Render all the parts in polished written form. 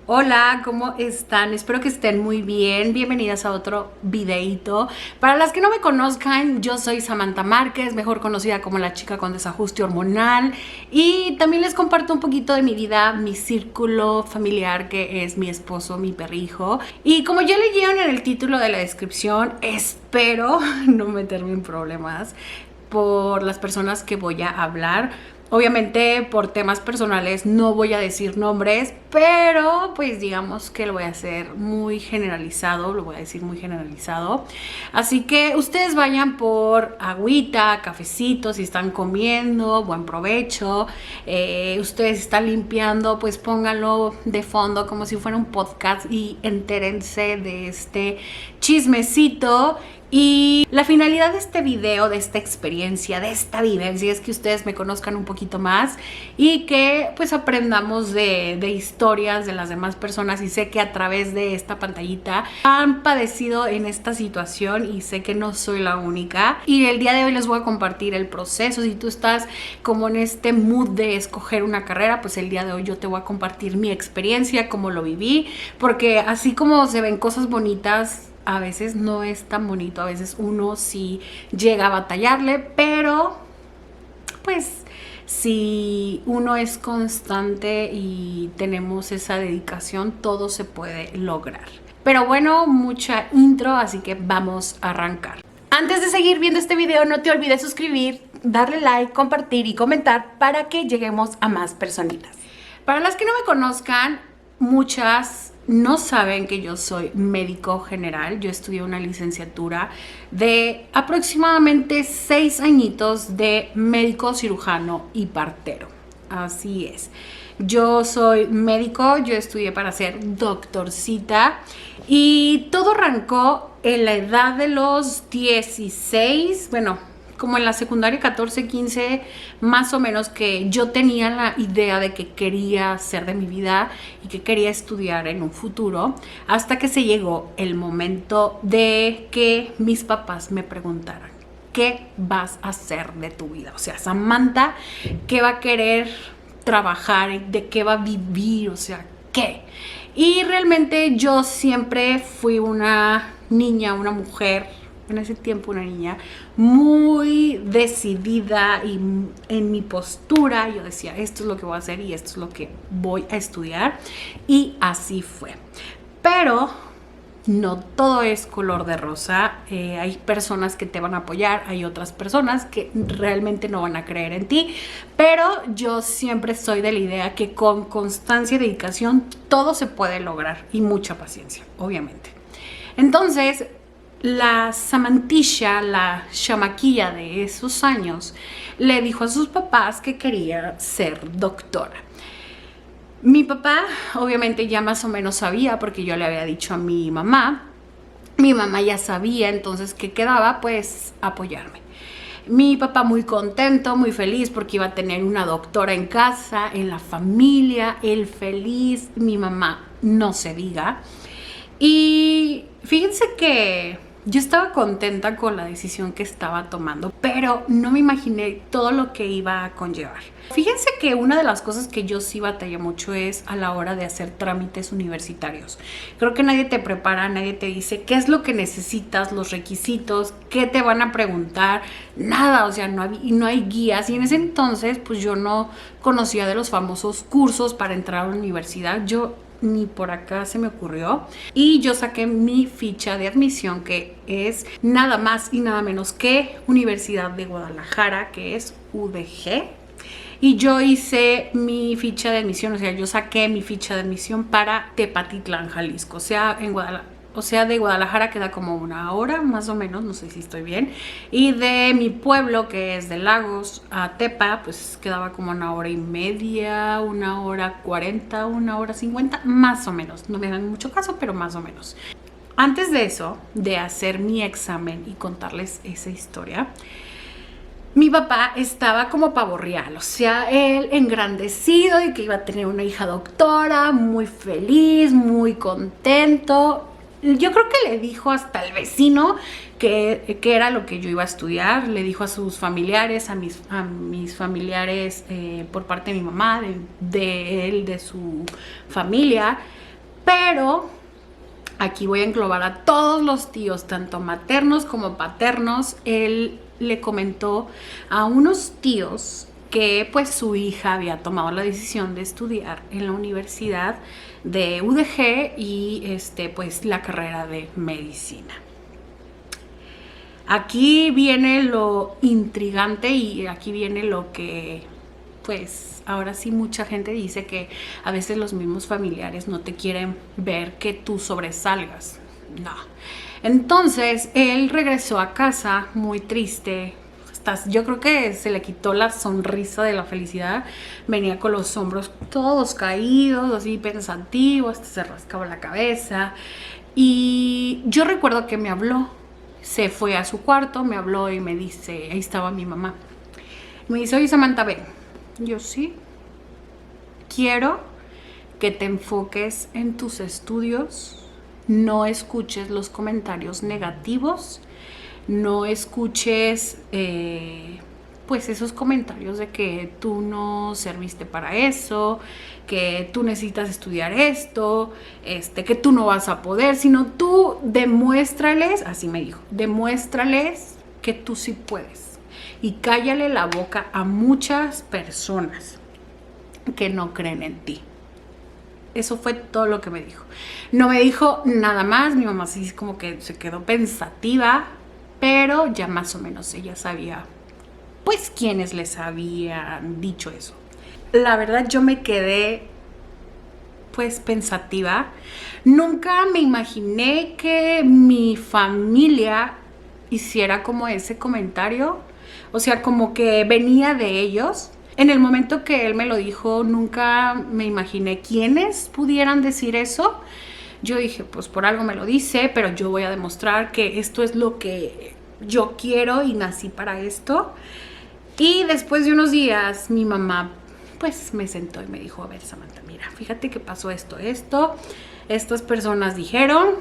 Hola, ¿cómo están? Espero que estén muy bien. Bienvenidas a otro videito. Para las que no me conozcan, yo soy Samantha Márquez, mejor conocida como la chica con desajuste hormonal. Y también les comparto un poquito de mi vida, mi círculo familiar, que es mi esposo, mi perrijo. Y como ya leyeron en el título de la descripción, espero no meterme en problemas por las personas que voy a hablar. Obviamente por temas personales no voy a decir nombres, pero pues digamos que lo voy a hacer muy generalizado, lo voy a decir muy generalizado. Así que ustedes vayan por agüita, cafecito, si están comiendo, buen provecho. Ustedes están limpiando, pues pónganlo de fondo como si fuera un podcast y entérense de este chismecito. Y la finalidad de este video, de esta experiencia, de esta vivencia es que ustedes me conozcan un poquito más y que pues aprendamos de historias de las demás personas. Y sé que a través de esta pantallita han padecido en esta situación y sé que no soy la única. Y el día de hoy les voy a compartir el proceso. Si tú estás como en este mood de escoger una carrera, pues el día de hoy yo te voy a compartir mi experiencia, cómo lo viví, porque así como se ven cosas bonitas, a veces no es tan bonito, a veces uno sí llega a batallarle, pero pues si uno es constante y tenemos esa dedicación, todo se puede lograr. Pero bueno, mucha intro, así que vamos a arrancar. Antes de seguir viendo este video, no te olvides suscribir, darle like, compartir y comentar para que lleguemos a más personitas. Para las que no me conozcan, muchas no saben que yo soy médico general. Yo estudié una licenciatura de aproximadamente 6 añitos de médico cirujano y partero. Así es. Yo soy médico, yo estudié para ser doctorcita y todo arrancó en la edad de los 16, bueno, como en la secundaria 14, 15, más o menos, que yo tenía la idea de que quería hacer de mi vida y que quería estudiar en un futuro, hasta que se llegó el momento de que mis papás me preguntaran: ¿qué vas a hacer de tu vida? O sea, Samantha, ¿qué va a querer trabajar? ¿De qué va a vivir? O sea, ¿qué? Y realmente yo siempre fui una niña, una mujer, en ese tiempo una niña muy decidida, y en mi postura yo decía: esto es lo que voy a hacer y esto es lo que voy a estudiar, y así fue. Pero no todo es color de rosa. Hay personas que te van a apoyar, hay otras personas que realmente no van a creer en ti, pero yo siempre soy de la idea que con constancia y dedicación todo se puede lograr, y mucha paciencia, obviamente. Entonces, la Samantilla, la chamaquilla de esos años, le dijo a sus papás que quería ser doctora. Mi papá obviamente ya más o menos sabía, porque yo le había dicho a mi mamá. Mi mamá ya sabía, entonces ¿qué quedaba? Pues apoyarme. Mi papá muy contento, muy feliz, porque iba a tener una doctora en casa, en la familia, él feliz, mi mamá no se diga. Y fíjense que yo estaba contenta con la decisión que estaba tomando, pero no me imaginé todo lo que iba a conllevar. Fíjense que una de las cosas que yo sí batallé mucho es a la hora de hacer trámites universitarios. Creo que nadie te prepara, nadie te dice qué es lo que necesitas, los requisitos, qué te van a preguntar, nada. O sea, no hay guías, y en ese entonces pues yo no conocía de los famosos cursos para entrar a la universidad. Yo ni por acá se me ocurrió, y yo saqué mi ficha de admisión, que es nada más y nada menos que Universidad de Guadalajara, que es UDG. Y yo hice mi ficha de admisión, o sea, yo saqué mi ficha de admisión para Tepatitlán, Jalisco, o sea, en Guadalajara. O sea, de Guadalajara queda como 1 hora, más o menos, no sé si estoy bien. Y de mi pueblo, que es de Lagos, a Tepa, pues quedaba como 1 hora y media, 1 hora 40, 1 hora 50, más o menos. No me dan mucho caso, pero más o menos. Antes de eso, de hacer mi examen y contarles esa historia, mi papá estaba como pavo real, o sea, él engrandecido y que iba a tener una hija doctora, muy feliz, muy contento. Yo creo que le dijo hasta al vecino que era lo que yo iba a estudiar. Le dijo a sus familiares, a mis familiares por parte de mi mamá, de él, de su familia. Pero aquí voy a englobar a todos los tíos, tanto maternos como paternos. Él le comentó a unos tíos que pues su hija había tomado la decisión de estudiar en la universidad de UDG y pues la carrera de medicina. Aquí viene lo intrigante y aquí viene lo que pues ahora sí mucha gente dice, que a veces los mismos familiares no te quieren ver que tú sobresalgas. No. Entonces él regresó a casa muy triste. Yo creo que se le quitó la sonrisa de la felicidad. Venía con los hombros todos caídos, así pensativo, hasta se rascaba la cabeza. Y yo recuerdo que me habló. Se fue a su cuarto, me habló y me dice, ahí estaba mi mamá. Me dice, oye Samantha, ven. Yo sí. Quiero que te enfoques en tus estudios. No escuches los comentarios negativos. No escuches pues esos comentarios de que tú no serviste para eso, que tú necesitas estudiar esto, que tú no vas a poder, sino tú demuéstrales, así me dijo, demuéstrales que tú sí puedes. Y cállale la boca a muchas personas que no creen en ti. Eso fue todo lo que me dijo. No me dijo nada más. Mi mamá sí como que se quedó pensativa, pero ya más o menos ella sabía pues quiénes les habían dicho eso. La verdad yo me quedé pues pensativa. Nunca me imaginé que mi familia hiciera como ese comentario, o sea, como que venía de ellos. En el momento que él me lo dijo, nunca me imaginé quiénes pudieran decir eso. Yo dije, pues por algo me lo dice, pero yo voy a demostrar que esto es lo que yo quiero y nací para esto. Y después de unos días, mi mamá pues me sentó y me dijo, a ver Samantha, mira, fíjate que pasó esto. Estas personas dijeron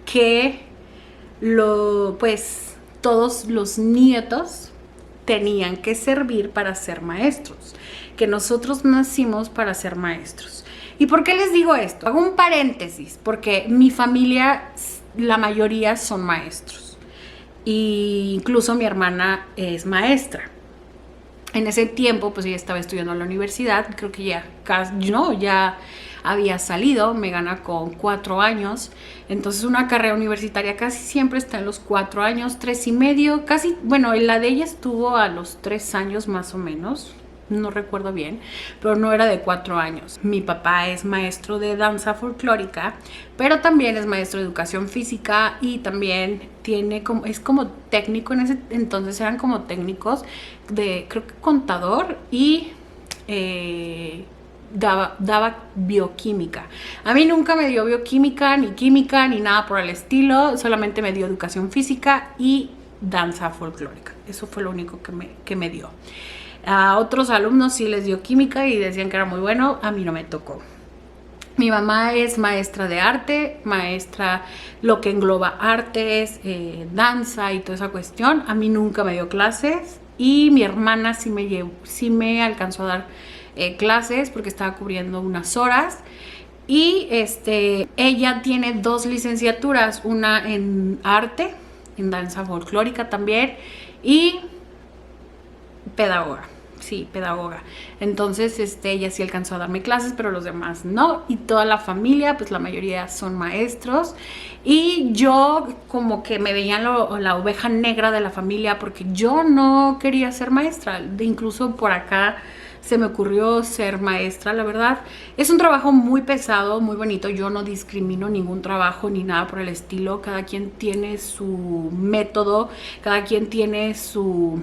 que pues todos los nietos tenían que servir para ser maestros, que nosotros nacimos para ser maestros. ¿Y por qué les digo esto? Hago un paréntesis, porque mi familia, la mayoría son maestros. E incluso mi hermana es maestra. En ese tiempo, pues ella estaba estudiando en la universidad, creo que ya había salido, me gana con 4 años, entonces una carrera universitaria casi siempre está en los 4 años, 3 y medio, casi, bueno, la de ella estuvo a los 3 años más o menos, no recuerdo bien, pero no era de 4 años. Mi papá es maestro de danza folclórica, pero también es maestro de educación física y también es como técnico, en ese entonces eran como técnicos de, creo que contador y daba bioquímica. A mí nunca me dio bioquímica, ni nada por el estilo, solamente me dio educación física y danza folclórica. Eso fue lo único que me dio. A otros alumnos sí les dio química y decían que era muy bueno, a mí no me tocó. Mi mamá es maestra de arte, maestra lo que engloba artes, danza y toda esa cuestión. A mí nunca me dio clases y mi hermana sí me alcanzó a dar clases porque estaba cubriendo unas horas. Y ella tiene 2 licenciaturas, una en arte, en danza folclórica también, y pedagoga. Sí, pedagoga. Entonces, ella sí alcanzó a darme clases, pero los demás no. Y toda la familia, pues la mayoría son maestros. Y yo como que me veían la oveja negra de la familia porque yo no quería ser maestra. Incluso por acá se me ocurrió ser maestra, la verdad. Es un trabajo muy pesado, muy bonito. Yo no discrimino ningún trabajo ni nada por el estilo. Cada quien tiene su método, cada quien tiene su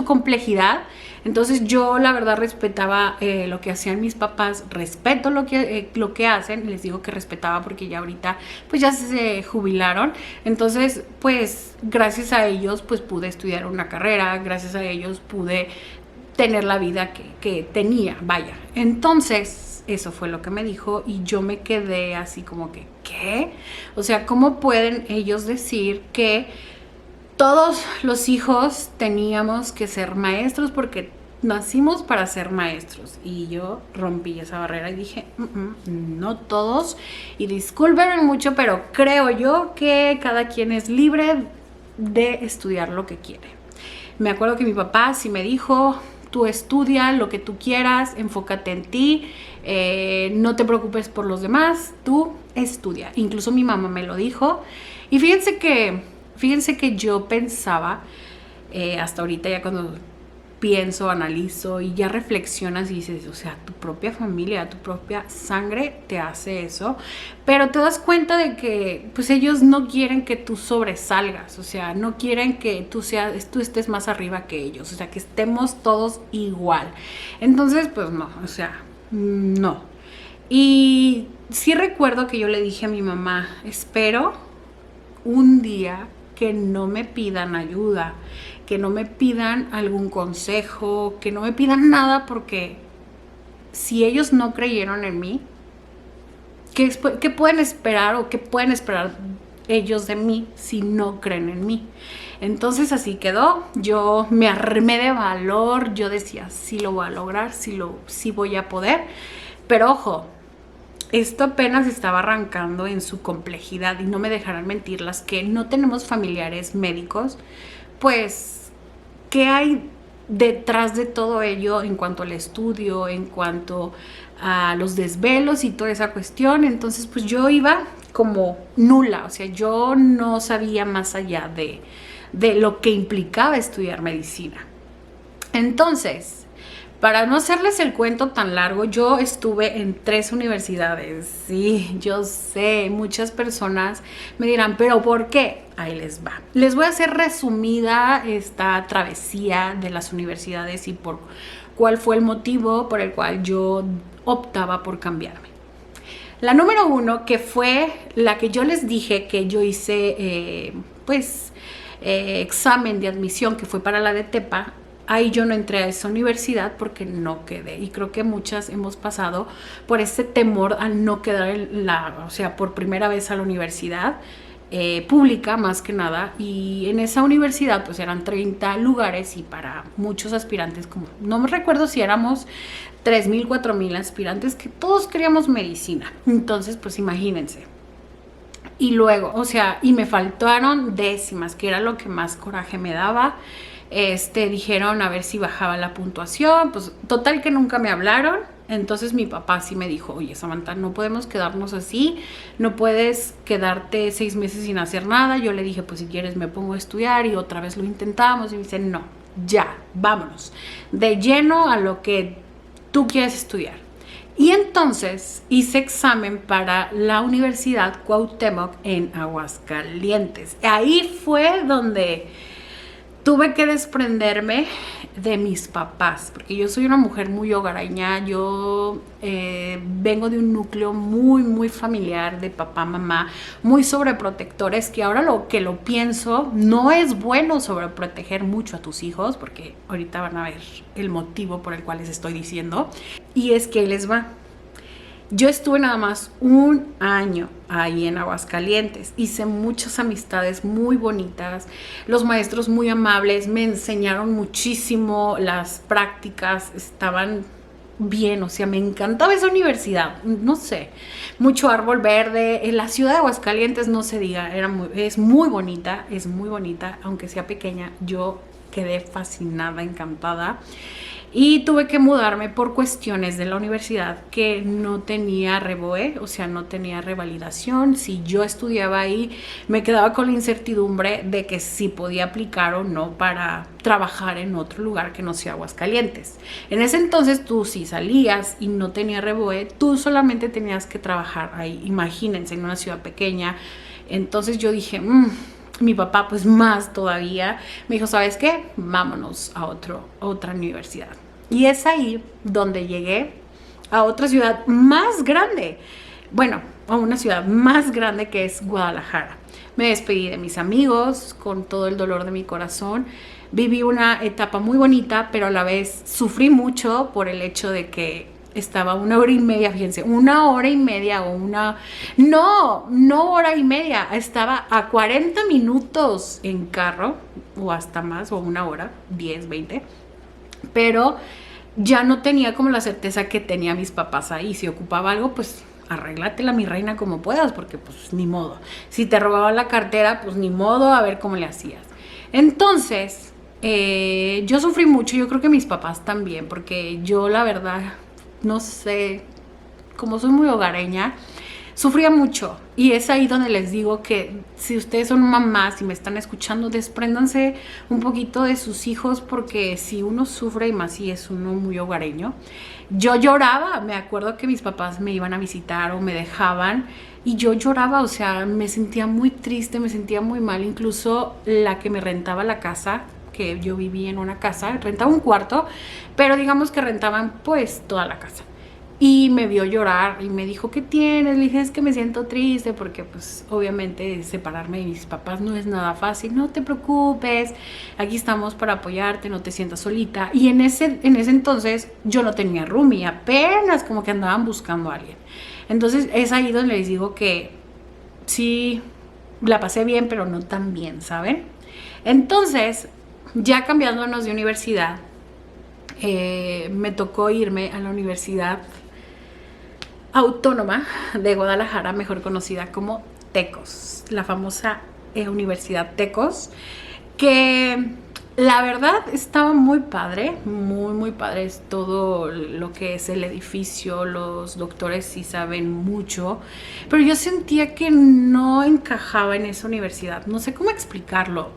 complejidad. Entonces yo la verdad respetaba lo que hacían mis papás, respeto lo que hacen, les digo que respetaba porque ya ahorita pues ya se jubilaron. Entonces pues gracias a ellos pues pude estudiar una carrera, gracias a ellos pude tener la vida que tenía, vaya. Entonces eso fue lo que me dijo y yo me quedé así como que, ¿qué? O sea, ¿cómo pueden ellos decir que todos los hijos teníamos que ser maestros porque nacimos para ser maestros. Y yo rompí esa barrera y dije, no todos. Y discúlpenme mucho, pero creo yo que cada quien es libre de estudiar lo que quiere. Me acuerdo que mi papá sí me dijo, tú estudia lo que tú quieras, enfócate en ti, no te preocupes por los demás, tú estudia. Incluso mi mamá me lo dijo. Y fíjense que yo pensaba, hasta ahorita ya cuando pienso, analizo y ya reflexionas y dices, o sea, tu propia familia, tu propia sangre te hace eso, pero te das cuenta de que pues ellos no quieren que tú sobresalgas, o sea, no quieren que tú estés más arriba que ellos, o sea, que estemos todos igual. Entonces, pues no, o sea, no. Y sí recuerdo que yo le dije a mi mamá, espero un día que no me pidan ayuda, que no me pidan algún consejo, que no me pidan nada, porque si ellos no creyeron en mí, ¿qué pueden esperar o qué pueden esperar ellos de mí si no creen en mí? Entonces así quedó. Yo me armé de valor, yo decía, sí lo voy a lograr, sí voy a poder, pero ojo, esto apenas estaba arrancando en su complejidad y no me dejarán mentir las que no tenemos familiares médicos, pues, ¿qué hay detrás de todo ello en cuanto al estudio, en cuanto a los desvelos y toda esa cuestión? Entonces, pues yo iba como nula, o sea, yo no sabía más allá de lo que implicaba estudiar medicina. Entonces, para no hacerles el cuento tan largo, yo estuve en 3 universidades. Sí, yo sé, muchas personas me dirán, ¿pero por qué? Ahí les va. Les voy a hacer resumida esta travesía de las universidades y por cuál fue el motivo por el cual yo optaba por cambiarme. La número 1, que fue la que yo les dije que yo hice, examen de admisión, que fue para la de Tepa. Ahí yo no entré a esa universidad porque no quedé, y creo que muchas hemos pasado por ese temor a no quedar por primera vez a la universidad pública más que nada, y en esa universidad pues eran 30 lugares y para muchos aspirantes, como no me recuerdo si éramos 3,000, 4,000 aspirantes que todos queríamos medicina. Entonces pues imagínense. Y luego, o sea, y me faltaron décimas, que era lo que más coraje me daba. Dijeron a ver si bajaba la puntuación, pues total que nunca me hablaron. Entonces mi papá sí me dijo, oye Samantha, no podemos quedarnos así, no puedes quedarte 6 meses sin hacer nada. Yo le dije, pues si quieres me pongo a estudiar, y otra vez lo intentamos, y me dice, no, ya, vámonos, de lleno a lo que tú quieres estudiar. Y entonces hice examen para la Universidad Cuauhtémoc en Aguascalientes. Ahí fue donde tuve que desprenderme de mis papás, porque yo soy una mujer muy hogareña. Yo vengo de un núcleo muy, muy familiar, de papá, mamá, muy sobreprotectores, que ahora lo pienso, no es bueno sobreproteger mucho a tus hijos, porque ahorita van a ver el motivo por el cual les estoy diciendo. Y es que les va. Yo estuve nada más 1 año ahí en Aguascalientes, hice muchas amistades muy bonitas, los maestros muy amables, me enseñaron muchísimo, las prácticas estaban bien, o sea, me encantaba esa universidad, no sé, mucho árbol verde, en la ciudad de Aguascalientes no se diga, es muy bonita, aunque sea pequeña. Yo quedé fascinada, encantada. Y tuve que mudarme por cuestiones de la universidad, que no tenía REVOE, o sea, no tenía revalidación. Si yo estudiaba ahí, me quedaba con la incertidumbre de que si podía aplicar o no para trabajar en otro lugar que no sea Aguascalientes. En ese entonces tú, si salías y no tenía REVOE, tú solamente tenías que trabajar ahí. Imagínense, en una ciudad pequeña. Entonces yo dije, mi papá pues más todavía me dijo, ¿sabes qué? Vámonos a otra universidad. Y es ahí donde llegué a otra ciudad más grande, bueno, a una ciudad más grande, que es Guadalajara. Me despedí de mis amigos con todo el dolor de mi corazón. Viví una etapa muy bonita, pero a la vez sufrí mucho por el hecho de que estaba 1 hora y media, fíjense, 1 hora y media no hora y media, estaba a 40 minutos en carro, o hasta más, o 1 hora, 10, 20, pero ya no tenía como la certeza que tenía mis papás ahí. Si ocupaba algo, pues arréglatela, mi reina, como puedas, porque pues ni modo. Si te robaban la cartera, pues ni modo, a ver cómo le hacías. Entonces, yo sufrí mucho, yo creo que mis papás también, porque yo la verdad, no sé, como soy muy hogareña, sufría mucho. Y es ahí donde les digo que si ustedes son mamás y me están escuchando, despréndanse un poquito de sus hijos, porque si uno sufre, y más si es uno muy hogareño. Yo lloraba, me acuerdo que mis papás me iban a visitar o me dejaban y yo lloraba, o sea, me sentía muy triste, me sentía muy mal. Incluso la que me rentaba la casa, que yo vivía en una casa, rentaba un cuarto, pero digamos que rentaban pues toda la casa. Y me vio llorar y me dijo, ¿qué tienes? Le dije, es que me siento triste porque pues obviamente separarme de mis papás no es nada fácil. No te preocupes, aquí estamos para apoyarte, no te sientas solita. Y en ese entonces yo no tenía roomie, apenas como que andaban buscando a alguien. Entonces es ahí donde les digo que sí, la pasé bien, pero no tan bien, ¿saben? Entonces, ya cambiándonos de universidad, me tocó irme a la Universidad Autónoma de Guadalajara, mejor conocida como Tecos, la famosa Universidad Tecos, que la verdad estaba muy padre, muy padre. Es todo lo que es el edificio, los doctores sí saben mucho, pero yo sentía que no encajaba en esa universidad, no sé cómo explicarlo.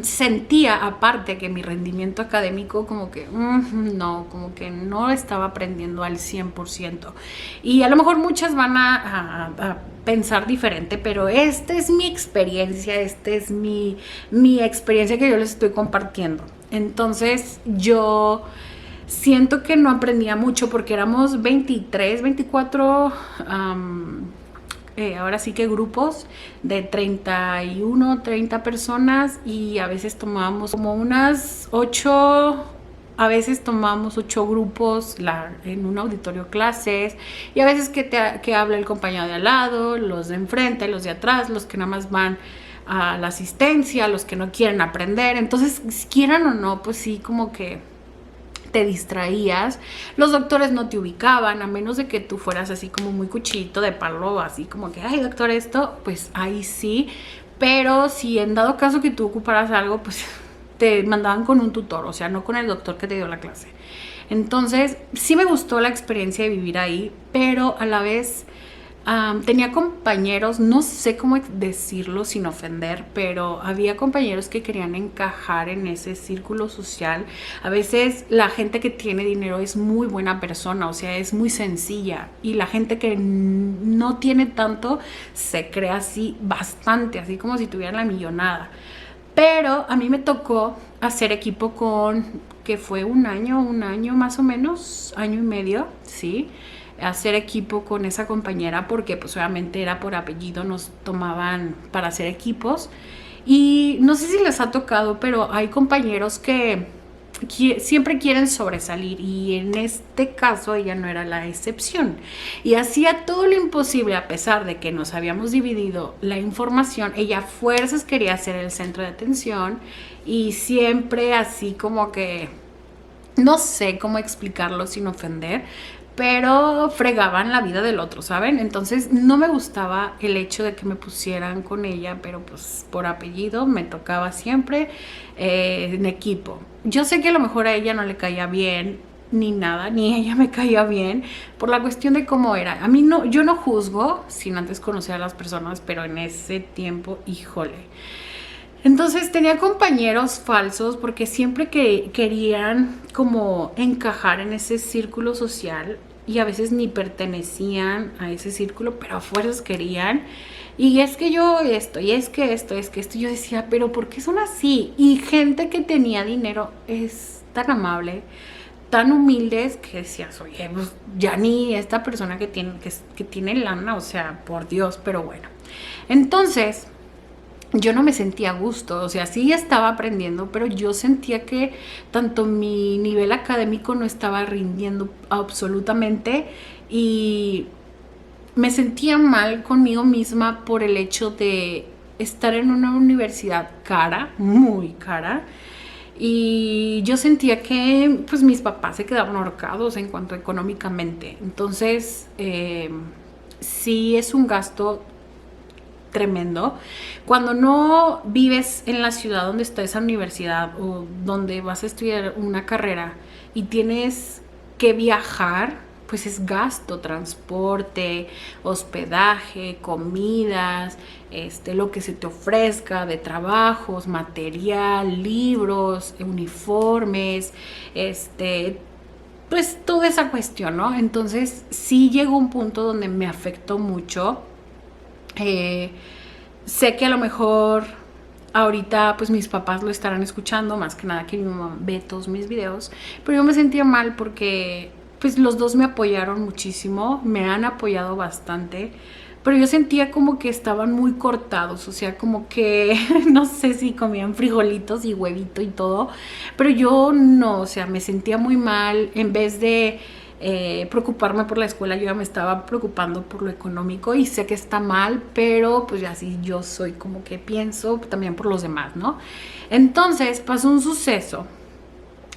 Sentía aparte que mi rendimiento académico como que no, como que no estaba aprendiendo al 100%. Y a lo mejor muchas van a pensar diferente, pero esta es mi experiencia, esta es mi experiencia que yo les estoy compartiendo. Entonces yo siento que no aprendía mucho porque éramos 23, 24, ahora sí que grupos de 31, 30 personas, y a veces tomábamos como unas 8. A veces tomamos 8 grupos en un auditorio clases, y a veces que habla el compañero de al lado, los de enfrente, los de atrás, los que nada más van a la asistencia, los que no quieren aprender. Entonces, quieran o no, pues sí, como que te distraías. Los doctores no te ubicaban, a menos de que tú fueras así como muy cuchillito de palo, así como que, ay doctor, esto, pues ahí sí. Pero si en dado caso que tú ocuparas algo, pues te mandaban con un tutor, o sea, no con el doctor que te dio la clase. Entonces, sí me gustó la experiencia de vivir ahí, pero a la vez tenía compañeros, no sé cómo decirlo sin ofender, pero había compañeros que querían encajar en ese círculo social. A veces la gente que tiene dinero es muy buena persona, o sea, es muy sencilla, y la gente que no tiene tanto se crea así bastante, así como si tuvieran la millonada. Pero a mí me tocó hacer equipo con, que fue un año más o menos, año y medio, ¿sí? Hacer equipo con esa compañera porque pues obviamente era por apellido, nos tomaban para hacer equipos. Y no sé si les ha tocado, pero hay compañeros que siempre quieren sobresalir, y en este caso ella no era la excepción, y hacía todo lo imposible. A pesar de que nos habíamos dividido la información, ella a fuerzas quería ser el centro de atención, y siempre así como que no sé cómo explicarlo sin ofender, pero fregaban la vida del otro, ¿saben? Entonces no me gustaba el hecho de que me pusieran con ella, pero pues por apellido me tocaba siempre en equipo. Yo sé que a lo mejor a ella no le caía bien ni nada, ni ella me caía bien por la cuestión de cómo era. A mí no, yo no juzgo sin antes conocer a las personas, pero en ese tiempo, híjole. Entonces tenía compañeros falsos porque siempre que querían como encajar en ese círculo social, y a veces ni pertenecían a ese círculo, pero a fuerzas querían. Y es que yo esto, y es que esto, yo decía, pero ¿por qué son así? Y gente que tenía dinero es tan amable, tan humildes, que decías, oye, pues ya ni esta persona que tiene lana, o sea, por Dios, pero bueno. Entonces yo no me sentía a gusto, o sea, sí estaba aprendiendo, pero yo sentía que tanto mi nivel académico no estaba rindiendo absolutamente, y me sentía mal conmigo misma por el hecho de estar en una universidad cara, muy cara, y yo sentía que pues mis papás se quedaban ahorcados en cuanto a económicamente. Entonces sí es un gasto tremendo. Cuando no vives en la ciudad donde está esa universidad o donde vas a estudiar una carrera y tienes que viajar, pues es gasto, transporte, hospedaje, comidas, lo que se te ofrezca de trabajos, material, libros, uniformes, pues toda esa cuestión, ¿no? Entonces sí llegó un punto donde me afectó mucho. Sé que a lo mejor ahorita pues mis papás lo estarán escuchando, más que nada que mi mamá ve todos mis videos, pero yo me sentía mal porque pues los dos me apoyaron muchísimo, me han apoyado bastante, pero yo sentía como que estaban muy cortados, o sea, como que no sé si comían frijolitos y huevito y todo, pero yo no, o sea, me sentía muy mal. En vez de preocuparme por la escuela, yo ya me estaba preocupando por lo económico, y sé que está mal, pero pues ya sí, yo soy como que pienso también por los demás, ¿no? Entonces pasó un suceso,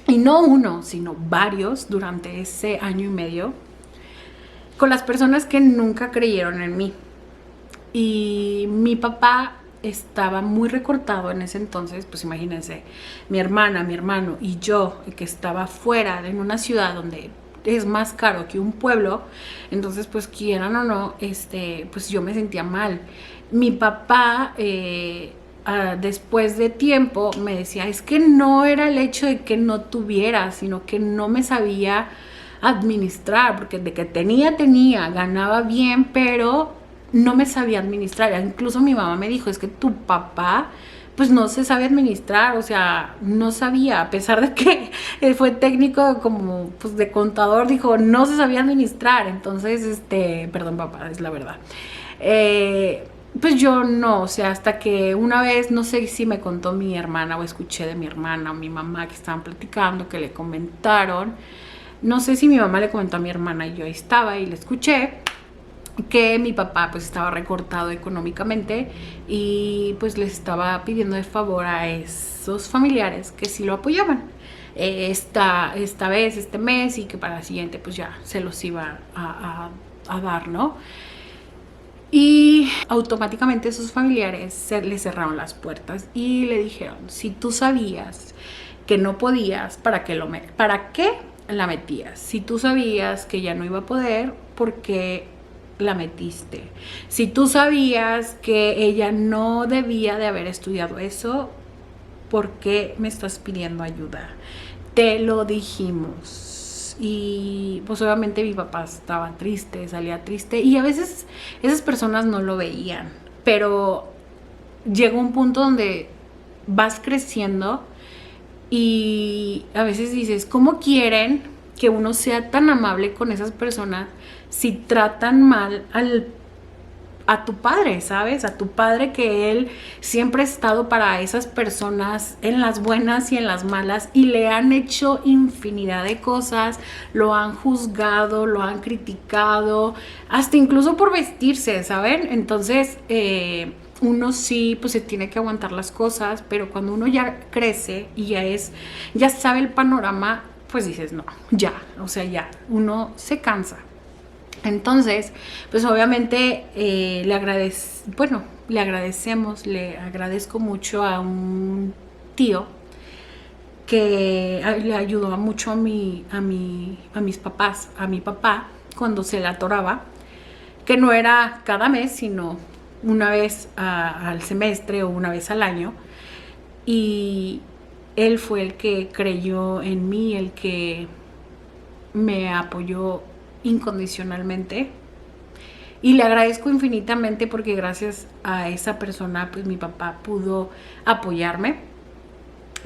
y no uno, sino varios, durante ese año y medio, con las personas que nunca creyeron en mí. Y mi papá estaba muy recortado en ese entonces, pues imagínense, mi hermana, mi hermano y yo, que estaba fuera en una ciudad donde es más caro que un pueblo. Entonces pues quieran o no, pues yo me sentía mal. Mi papá después de tiempo me decía, es que no era el hecho de que no tuviera, sino que no me sabía administrar, porque de que tenía, ganaba bien, pero no me sabía administrar. Incluso mi mamá me dijo, es que tu papá pues no se sabe administrar, o sea, no sabía, a pesar de que fue técnico como pues de contador, dijo, no se sabía administrar. Entonces, perdón papá, es la verdad. Pues yo no, o sea, hasta que una vez, no sé si me contó mi hermana o escuché de mi hermana o mi mamá que estaban platicando, que le comentaron, no sé si mi mamá le comentó a mi hermana y yo ahí estaba y le escuché, que mi papá pues estaba recortado económicamente y pues les estaba pidiendo de favor a esos familiares que sí lo apoyaban esta vez, este mes, y que para la siguiente pues ya se los iba a dar, ¿no? Y automáticamente esos familiares le cerraron las puertas y le dijeron, si tú sabías que no podías, ¿para qué la metías? Si tú sabías que ya no iba a poder, ¿por qué la metiste? Si tú sabías que ella no debía de haber estudiado eso, ¿por qué me estás pidiendo ayuda? Te lo dijimos. Y pues obviamente mi papá estaba triste, salía triste, y a veces esas personas no lo veían, pero llegó un punto donde vas creciendo y a veces dices, ¿cómo quieren que uno sea tan amable con esas personas si tratan mal a tu padre, ¿sabes? A tu padre, que él siempre ha estado para esas personas en las buenas y en las malas, y le han hecho infinidad de cosas, lo han juzgado, lo han criticado, hasta incluso por vestirse, ¿saben? Entonces, uno sí, pues se tiene que aguantar las cosas, pero cuando uno ya crece y ya sabe el panorama, pues dices, no, ya, o sea, ya, uno se cansa. Entonces, pues obviamente le agradezco mucho a un tío que le ayudó mucho a mis papás, a mi papá, cuando se le atoraba, que no era cada mes, sino una vez al semestre o una vez al año. Y él fue el que creyó en mí, el que me apoyó incondicionalmente, y le agradezco infinitamente, porque gracias a esa persona pues mi papá pudo apoyarme.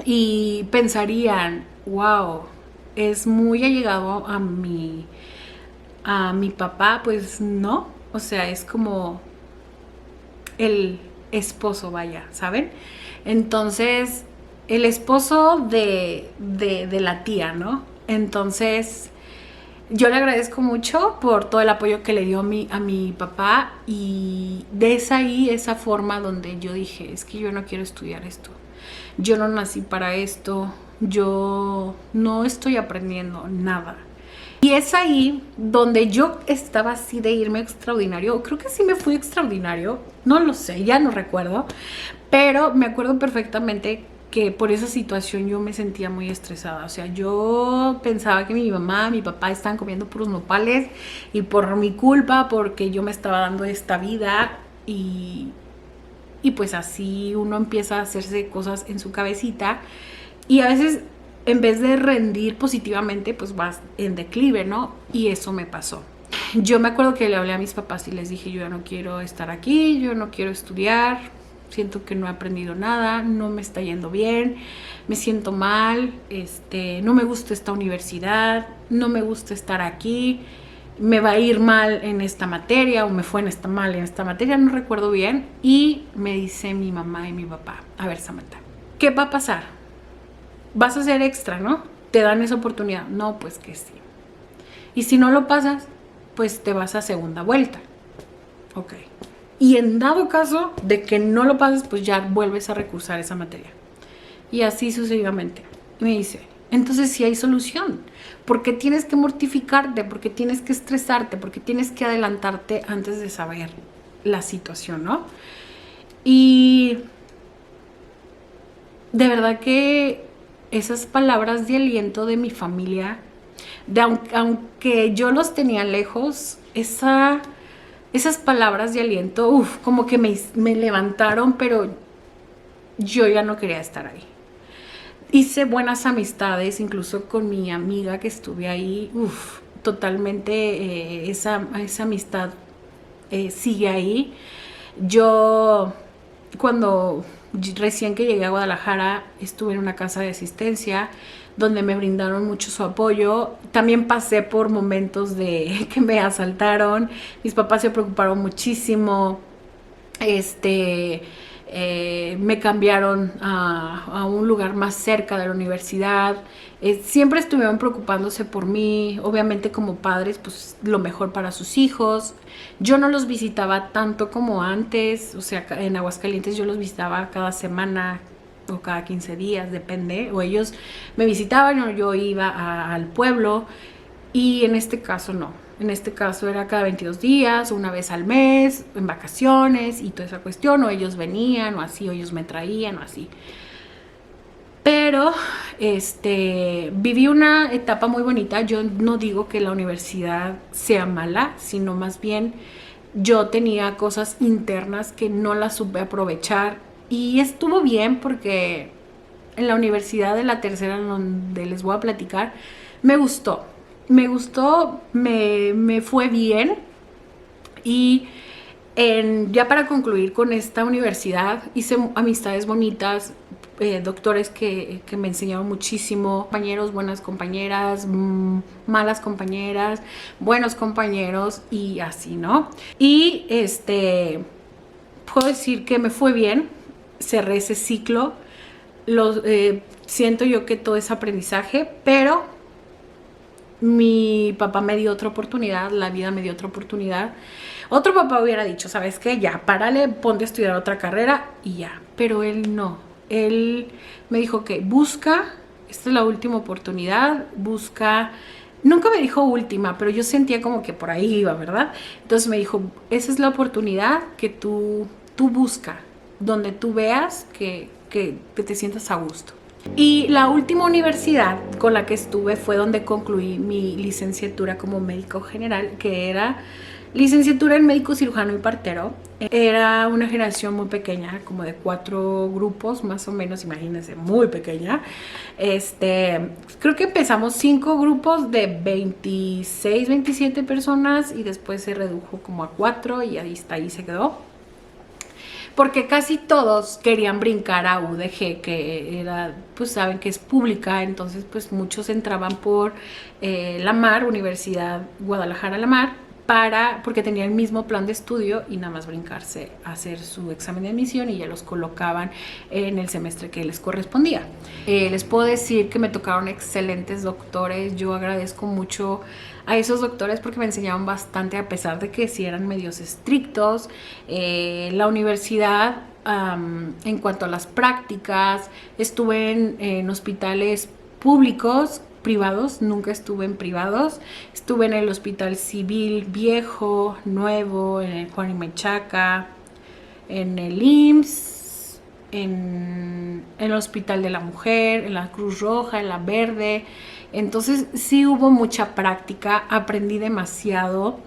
Y pensarían, wow, es muy allegado a mi papá. Pues no, o sea, es como el esposo, vaya, ¿saben? Entonces, el esposo de la tía, ¿no? Entonces, yo le agradezco mucho por todo el apoyo que le dio a mi papá, y de esa forma donde yo dije, es que yo no quiero estudiar esto. yo no nací para esto, yo no estoy aprendiendo nada. Y es ahí donde yo estaba así de irme extraordinario. Creo que sí me fui extraordinario, no lo sé, ya no recuerdo, pero me acuerdo perfectamente que por esa situación yo me sentía muy estresada. O sea, yo pensaba que mi mamá, mi papá estaban comiendo puros nopales y por mi culpa, porque yo me estaba dando esta vida y pues así uno empieza a hacerse cosas en su cabecita y a veces en vez de rendir positivamente, pues vas en declive, ¿no? Y eso me pasó. Yo me acuerdo que le hablé a mis papás y les dije, yo ya no quiero estar aquí, yo no quiero estudiar, siento que no he aprendido nada, no me está yendo bien, me siento mal, no me gusta esta universidad, no me gusta estar aquí, me va a ir mal en esta materia o me fue mal en esta materia, no recuerdo bien. Y me dice mi mamá y mi papá, a ver, Samantha, ¿qué va a pasar? Vas a ser extra, ¿no? Te dan esa oportunidad. No, pues que sí. Y si no lo pasas, pues te vas a segunda vuelta. Ok. Y en dado caso de que no lo pases, pues ya vuelves a recursar esa materia. Y así sucesivamente. Y me dice, entonces sí hay solución. ¿Por qué tienes que mortificarte? ¿Por qué tienes que estresarte? ¿Por qué tienes que adelantarte antes de saber la situación, no? Y de verdad que esas palabras de aliento de mi familia, aunque yo los tenía lejos, esas palabras de aliento, como que me levantaron, pero yo ya no quería estar ahí. Hice buenas amistades, incluso con mi amiga que estuve ahí, totalmente esa amistad sigue ahí. Yo cuando recién que llegué a Guadalajara estuve en una casa de asistencia donde me brindaron mucho su apoyo. También pasé por momentos de que me asaltaron, mis papás se preocuparon muchísimo, me cambiaron a un lugar más cerca de la universidad. Siempre estuvieron preocupándose por mí, obviamente como padres, pues lo mejor para sus hijos. Yo no los visitaba tanto como antes, o sea, en Aguascalientes yo los visitaba cada semana o cada 15 días, depende, o ellos me visitaban o yo iba al pueblo. Y en este caso no, en este caso era cada 22 días, una vez al mes, en vacaciones y toda esa cuestión, o ellos venían o así, o ellos me traían o así. Pero viví una etapa muy bonita. Yo no digo que la universidad sea mala, sino más bien yo tenía cosas internas que no las supe aprovechar y estuvo bien porque en la universidad de la tercera, donde les voy a platicar, me gustó, me fue bien. Y ya para concluir con esta universidad, hice amistades bonitas, doctores que me enseñaron muchísimo, compañeros, buenas compañeras, malas compañeras, buenos compañeros y así, ¿no? Y puedo decir que me fue bien, cerré ese ciclo, siento yo que todo es aprendizaje, pero mi papá me dio otra oportunidad, la vida me dio otra oportunidad. Otro papá hubiera dicho, ¿sabes qué? Ya, párale, ponte a estudiar otra carrera y ya. Pero él no. Él me dijo que busca, esta es la última oportunidad, busca. Nunca me dijo última, pero yo sentía como que por ahí iba, ¿verdad? Entonces me dijo, esa es la oportunidad que tú busca, donde tú veas que te sientas a gusto. Y la última universidad con la que estuve fue donde concluí mi licenciatura como médico general, que era licenciatura en médico cirujano y partero. Era una generación muy pequeña, como de 4 grupos, más o menos, imagínense, muy pequeña. Creo que empezamos 5 grupos de 26, 27 personas y después se redujo como a 4 y ahí se quedó. Porque casi todos querían brincar a UDG, que era, pues saben que es pública, entonces pues muchos entraban por la Mar, Universidad Guadalajara La Mar, porque tenía el mismo plan de estudio y nada más brincarse a hacer su examen de admisión y ya los colocaban en el semestre que les correspondía. Les puedo decir que me tocaron excelentes doctores. Yo agradezco mucho a esos doctores porque me enseñaron bastante, a pesar de que sí eran medios estrictos. La universidad, en cuanto a las prácticas, estuve en hospitales públicos, privados, nunca estuve en privados. Estuve en el Hospital Civil Viejo, Nuevo, en el Juan y Menchaca, en el IMSS, en el Hospital de la Mujer, en la Cruz Roja, en la Verde. Entonces sí hubo mucha práctica, aprendí demasiado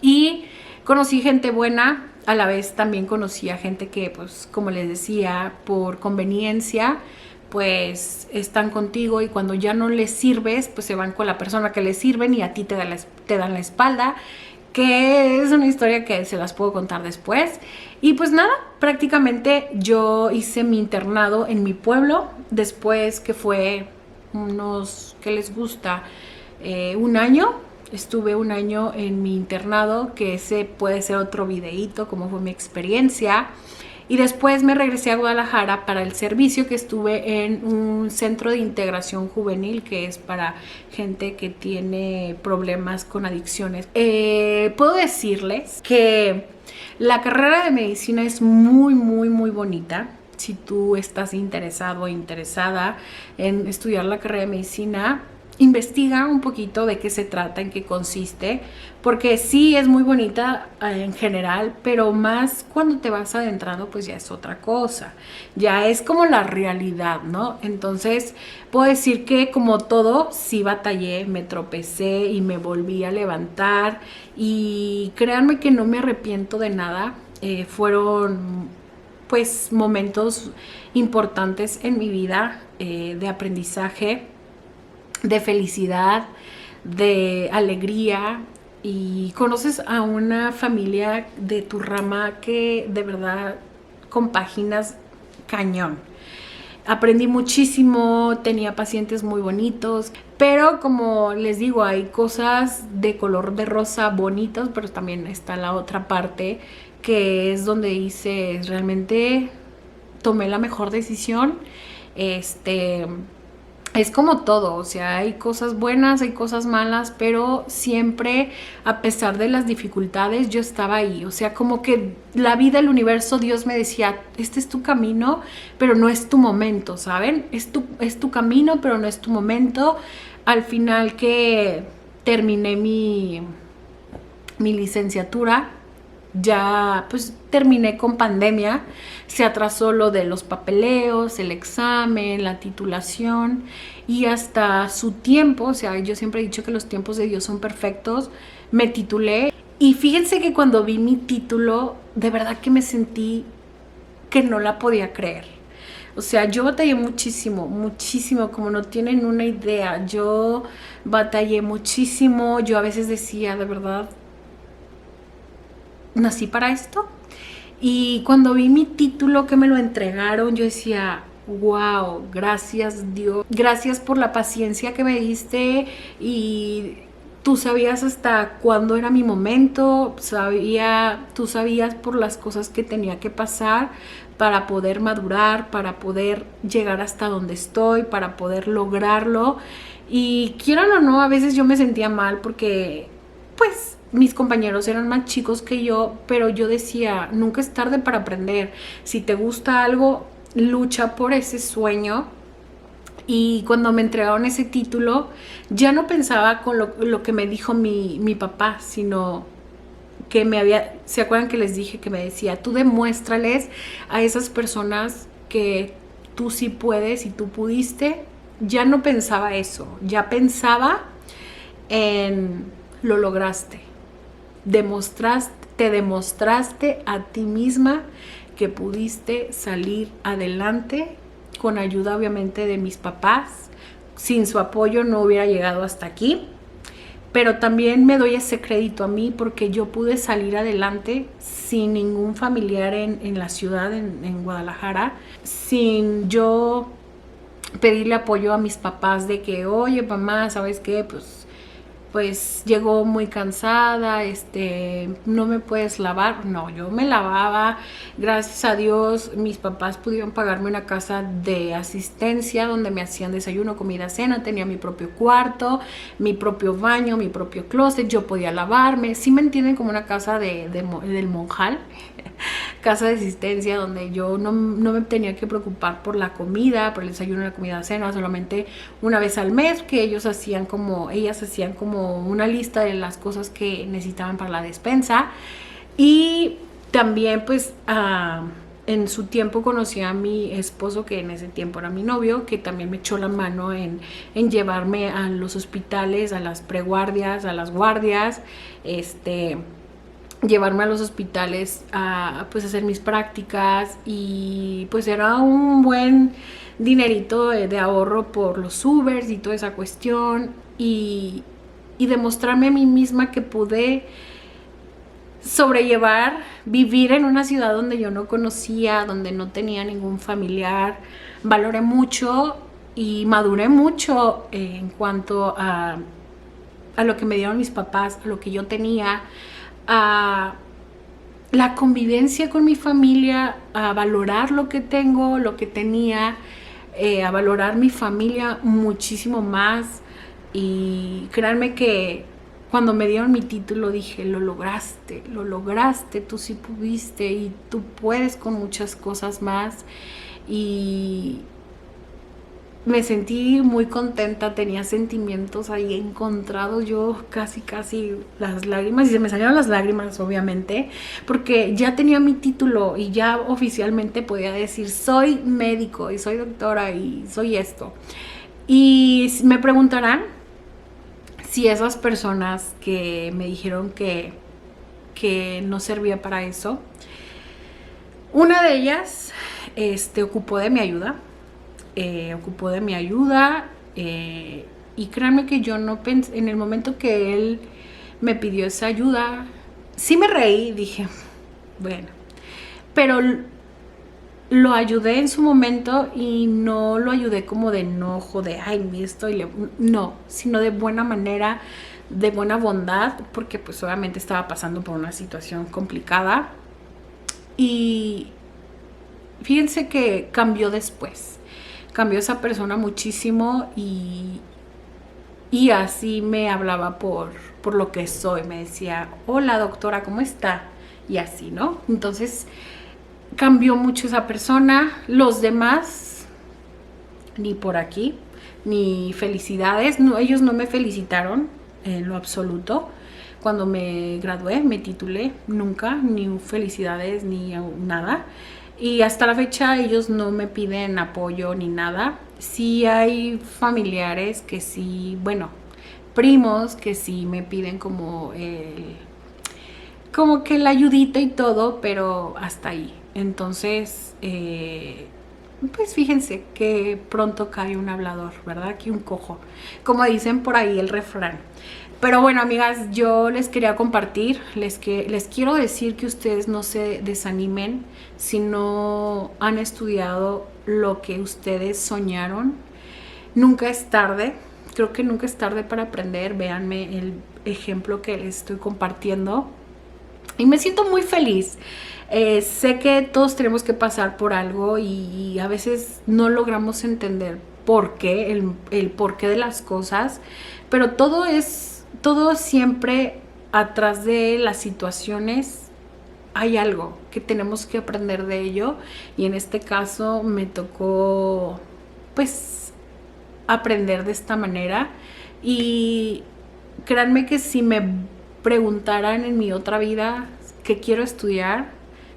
y conocí gente buena. A la vez también conocí a gente que, pues, como les decía, por conveniencia, pues están contigo y cuando ya no les sirves, pues se van con la persona que les sirven y a ti te dan la espalda, que es una historia que se las puedo contar después. Y pues nada, prácticamente yo hice mi internado en mi pueblo, después que fue ¿qué les gusta? Un año. Estuve un año en mi internado, que ese puede ser otro videíto, cómo fue mi experiencia. Y después me regresé a Guadalajara para el servicio, que estuve en un centro de integración juvenil, que es para gente que tiene problemas con adicciones. Puedo decirles que la carrera de medicina es muy, muy, muy bonita. Si tú estás interesado o interesada en estudiar la carrera de medicina, investiga un poquito de qué se trata, en qué consiste, porque sí es muy bonita en general, pero más cuando te vas adentrando, pues ya es otra cosa, ya es como la realidad, ¿no? Entonces puedo decir que, como todo, sí batallé, me tropecé y me volví a levantar, y créanme que no me arrepiento de nada. Fueron pues momentos importantes en mi vida, de aprendizaje, de felicidad, de alegría, y conoces a una familia de tu rama que de verdad compaginas cañón. Aprendí muchísimo, tenía pacientes muy bonitos, pero como les digo, hay cosas de color de rosa bonitas, pero también está la otra parte, que es donde dices, realmente tomé la mejor decisión. Es como todo, o sea, hay cosas buenas, hay cosas malas, pero siempre, a pesar de las dificultades, yo estaba ahí. O sea, como que la vida, el universo, Dios me decía, este es tu camino, pero no es tu momento, ¿saben? Es tu camino, pero no es tu momento. Al final que terminé mi licenciatura, ya pues terminé con pandemia, se atrasó lo de los papeleos, el examen, la titulación, y hasta su tiempo, o sea, yo siempre he dicho que los tiempos de Dios son perfectos, me titulé. Y fíjense que cuando vi mi título, de verdad que me sentí que no la podía creer. O sea, yo batallé muchísimo, muchísimo, como no tienen una idea. Yo batallé muchísimo, yo a veces decía, de verdad, nací para esto. Y cuando vi mi título, que me lo entregaron, yo decía, wow, gracias Dios, gracias por la paciencia que me diste, y tú sabías hasta cuándo era mi momento, tú sabías por las cosas que tenía que pasar para poder madurar, para poder llegar hasta donde estoy, para poder lograrlo. Y quieran o no, a veces yo me sentía mal porque pues mis compañeros eran más chicos que yo, pero yo decía, nunca es tarde para aprender. Si te gusta algo, lucha por ese sueño. Y cuando me entregaron ese título, ya no pensaba con lo que me dijo mi papá, sino que ¿se acuerdan que les dije que me decía, tú demuéstrales a esas personas que tú sí puedes y tú pudiste? Ya no pensaba eso, ya pensaba en lo lograste. Te demostraste a ti misma que pudiste salir adelante, con ayuda obviamente de mis papás. Sin su apoyo no hubiera llegado hasta aquí, pero también me doy ese crédito a mí porque yo pude salir adelante sin ningún familiar en la ciudad, en Guadalajara, sin yo pedirle apoyo a mis papás de que, oye mamá, ¿sabes qué? Pues pues llegó muy cansada, no me puedes lavar. No, yo me lavaba. Gracias a Dios mis papás pudieron pagarme una casa de asistencia donde me hacían desayuno, comida, cena. Tenía mi propio cuarto, mi propio baño, mi propio closet. Yo podía lavarme. Sí me entienden, como una casa del monjal. Casa de asistencia donde yo no me tenía que preocupar por la comida, por el desayuno, la comida, cena, solamente una vez al mes, que ellas hacían como una lista de las cosas que necesitaban para la despensa. Y también pues en su tiempo conocí a mi esposo, que en ese tiempo era mi novio, que también me echó la mano en llevarme a los hospitales, a las preguardias, a las guardias, llevarme a los hospitales a pues hacer mis prácticas. Y pues era un buen dinerito de ahorro por los Ubers y toda esa cuestión, y demostrarme a mí misma que pude sobrellevar, vivir en una ciudad donde yo no conocía, donde no tenía ningún familiar. Valoré mucho y maduré mucho en cuanto a lo que me dieron mis papás, a lo que yo tenía, a la convivencia con mi familia, a valorar lo que tengo, lo que tenía, a valorar mi familia muchísimo más. Y créanme que cuando me dieron mi título dije, lo lograste, tú sí pudiste y tú puedes con muchas cosas más. Y me sentí muy contenta, tenía sentimientos ahí encontrados, yo casi las lágrimas, y se me salieron las lágrimas obviamente, porque ya tenía mi título y ya oficialmente podía decir soy médico y soy doctora y soy esto. Y me preguntarán si esas personas que me dijeron que no servía para eso, una de ellas ocupó de mi ayuda. Y créanme que yo no pensé, en el momento que él me pidió esa ayuda, sí me reí, dije, bueno, pero lo ayudé en su momento, y no lo ayudé como de enojo, de ay, no, sino de buena manera, de buena bondad, porque pues obviamente estaba pasando por una situación complicada. Y fíjense que cambió después. Cambió esa persona muchísimo, y así me hablaba por lo que soy. Me decía, hola doctora, ¿cómo está? Y así, ¿no? Entonces cambió mucho esa persona. Los demás, ni por aquí, ni felicidades. No, ellos no me felicitaron en lo absoluto. Cuando me gradué, me titulé, nunca, ni felicidades, ni nada. Y hasta la fecha ellos no me piden apoyo ni nada. Sí hay familiares que sí, bueno, primos que sí me piden como que la ayudita y todo, pero hasta ahí. Entonces, pues fíjense que pronto cae un hablador, ¿verdad? Aquí un cojo, como dicen por ahí el refrán. Pero bueno, amigas, yo les quería compartir, les quiero decir que ustedes no se desanimen si no han estudiado lo que ustedes soñaron. Nunca es tarde, creo que nunca es tarde para aprender. Véanme el ejemplo que les estoy compartiendo. Y me siento muy feliz. Sé que todos tenemos que pasar por algo, y a veces no logramos entender por qué, el porqué de las cosas, pero todo siempre atrás de las situaciones hay algo que tenemos que aprender de ello. Y en este caso me tocó pues aprender de esta manera. Y créanme que si me preguntaran en mi otra vida qué quiero estudiar,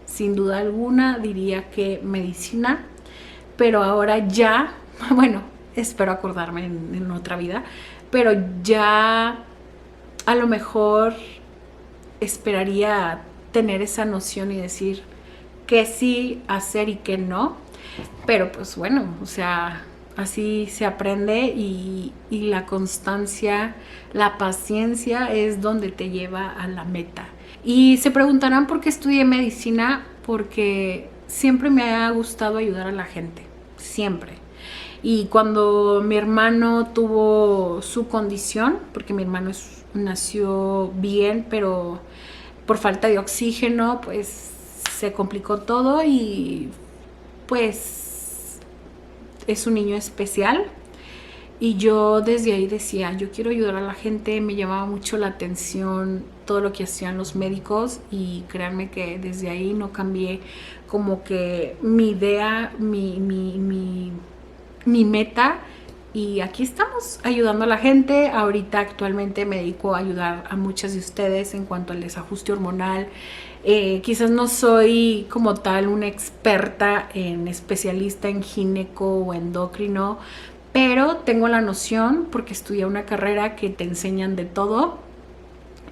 sin duda alguna diría que medicina. Pero ahora ya, bueno, espero acordarme en otra vida, pero ya a lo mejor esperaría tener esa noción y decir que sí hacer y que no. Pero pues bueno, o sea, así se aprende, y la constancia, la paciencia es donde te lleva a la meta. Y se preguntarán por qué estudié medicina, porque siempre me ha gustado ayudar a la gente, siempre. Y cuando mi hermano tuvo su condición, porque mi hermano es nació bien, pero por falta de oxígeno pues se complicó todo y pues es un niño especial. Y yo desde ahí decía, yo quiero ayudar a la gente, me llamaba mucho la atención todo lo que hacían los médicos y créanme que desde ahí no cambié como que mi idea, mi meta. Y aquí estamos ayudando a la gente. Ahorita actualmente me dedico a ayudar a muchas de ustedes en cuanto al desajuste hormonal. Quizás no soy como tal una experta en especialista en gineco o endocrino, pero tengo la noción porque estudié una carrera que te enseñan de todo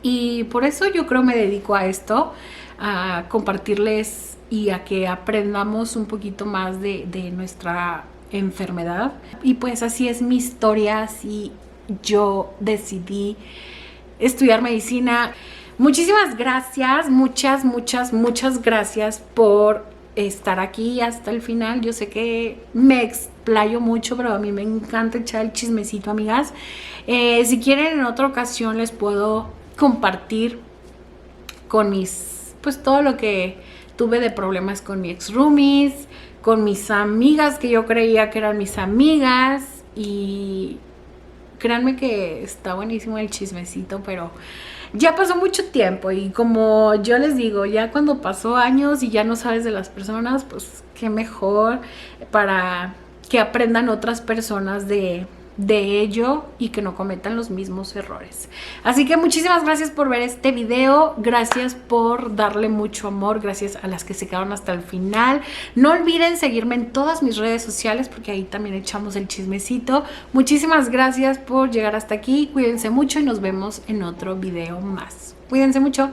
y por eso yo creo me dedico a esto, a compartirles y a que aprendamos un poquito más de nuestra enfermedad. Y pues así es mi historia, así yo decidí estudiar medicina. Muchísimas gracias, muchas gracias por estar aquí hasta el final. Yo sé que me explayo mucho, pero a mí me encanta echar el chismecito, amigas. Si quieren, en otra ocasión les puedo compartir con pues todo lo que tuve de problemas con mi ex roomies, con mis amigas que yo creía que eran mis amigas, y créanme que está buenísimo el chismecito, pero ya pasó mucho tiempo y como yo les digo, ya cuando pasó años y ya no sabes de las personas, pues qué mejor para que aprendan otras personas de ello y que no cometan los mismos errores. Así que muchísimas gracias por ver este video, gracias por darle mucho amor, gracias a las que se quedaron hasta el final. No olviden seguirme en todas mis redes sociales porque ahí también echamos el chismecito. Muchísimas gracias por llegar hasta aquí, cuídense mucho y nos vemos en otro video más. Cuídense mucho.